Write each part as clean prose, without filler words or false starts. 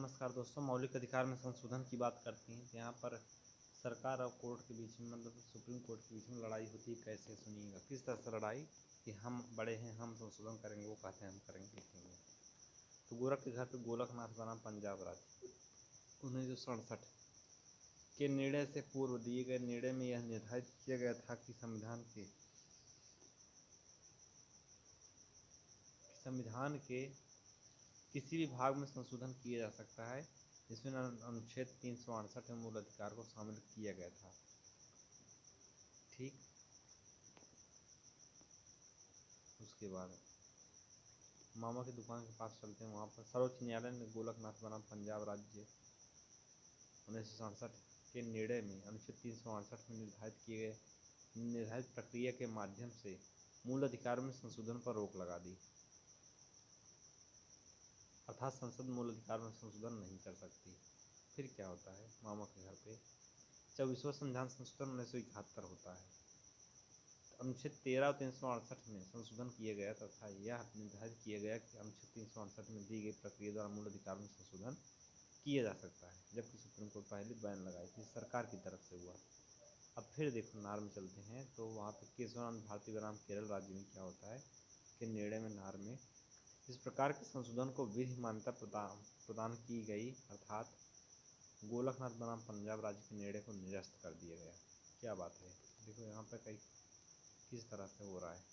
नमस्कार दोस्तों, मौलिक अधिकार में संशोधन की बात करते हैं। यहाँ पर सरकार और कोर्ट के बीच में, मतलब सुप्रीम कोर्ट के बीच में लड़ाई होती है। कैसे सुनिएगा, किस तरह से लड़ाई कि हम बड़े हैं, हम संशोधन करेंगे, वो कहते हैं हम करेंगे लिखेंगे। तो गोरख के घर पे गोलकनाथ बना पंजाब राज्य 1967 के निर्णय से पूर्व दिए गए निर्णय में यह निर्धारित किया गया था कि संविधान के किसी भी भाग में संशोधन किया जा सकता है जिसमें अनुच्छेद 368 में मूल अधिकार को शामिल किया गया था। ठीक, उसके बाद मामा की दुकान के पास चलते हैं। वहाँ पर सर्वोच्च न्यायालय ने गोलकनाथ बनाम पंजाब राज्य 1967 के निर्णय में अनुच्छेद 368 में निर्धारित प्रक्रिया के माध्यम से मूल अधिकार में संशोधन पर रोक लगा दी। अर्थात संसद मूल अधिकार में संशोधन नहीं कर सकती। फिर क्या होता है मामा के घर पे, 24वां संविधान संशोधन 1971 होता है। अनुच्छेद 13 और 368 में संशोधन किया गया तथा यह निर्धारित किया गया कि अनुच्छेद 368 में दी गई प्रक्रिया द्वारा मूल अधिकार में संशोधन किया जा सकता है, जबकि सुप्रीम कोर्ट पहले बैन लगाई थी, सरकार की तरफ से हुआ। अब फिर देखो नार में चलते हैं, तो वहाँ पे केशवानंद भारती बनाम केरल राज्य में क्या होता है कि निर्णय में नार में इस प्रकार के संशोधन को विधि मान्यता प्रदान की गई, अर्थात गोलकनाथ बनाम पंजाब राज्य के निर्णय को निरस्त कर दिया गया। क्या बात है, देखो यहाँ पर कई किस तरह से हो रहा है।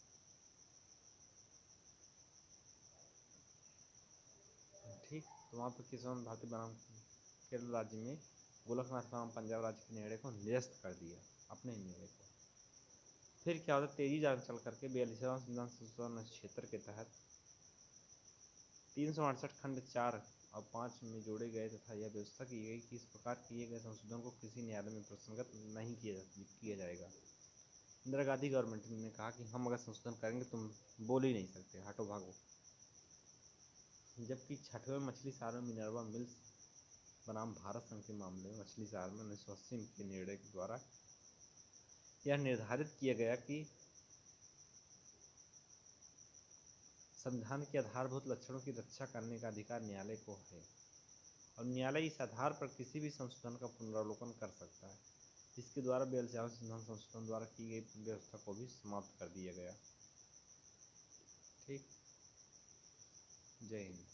ठीक, तो वहाँ पर केशवानंद भारती बनाम केरल राज्य में गोलकनाथ बनाम पंजाब राज्य के निर्णय को निरस्त कर दिया, अपने ही निर्णय को। फिर क्या होता है, तेजी चल करके 42वां संविधान संशोधन क्षेत्र के तहत 368 खंड 4 और 5 में जोड़े गए तथा यह व्यवस्था की गई कि इस प्रकार किए गए संशोधन को किसी न्यायालय में प्रसंगत नहीं किया जाएगा। इंदिरा गांधी गवर्नमेंट ने कहा कि हम अगर संशोधन करेंगे तुम बोल ही नहीं सकते, हटो भागो। जबकि 6वें मछली शहर में मिनर्वा मिल्स बनाम भारत संघ के मामले में मछली शहर में 1980 के निर्णय के द्वारा यह निर्धारित किया गया कि संविधान के आधारभूत लक्षणों की रक्षा करने का अधिकार न्यायालय को है और न्यायालय इस आधार पर किसी भी संशोधन का पुनरावलोकन कर सकता है। इसके द्वारा 42वां संविधान संशोधन द्वारा की गई व्यवस्था को भी समाप्त कर दिया गया। ठीक, जय हिंद।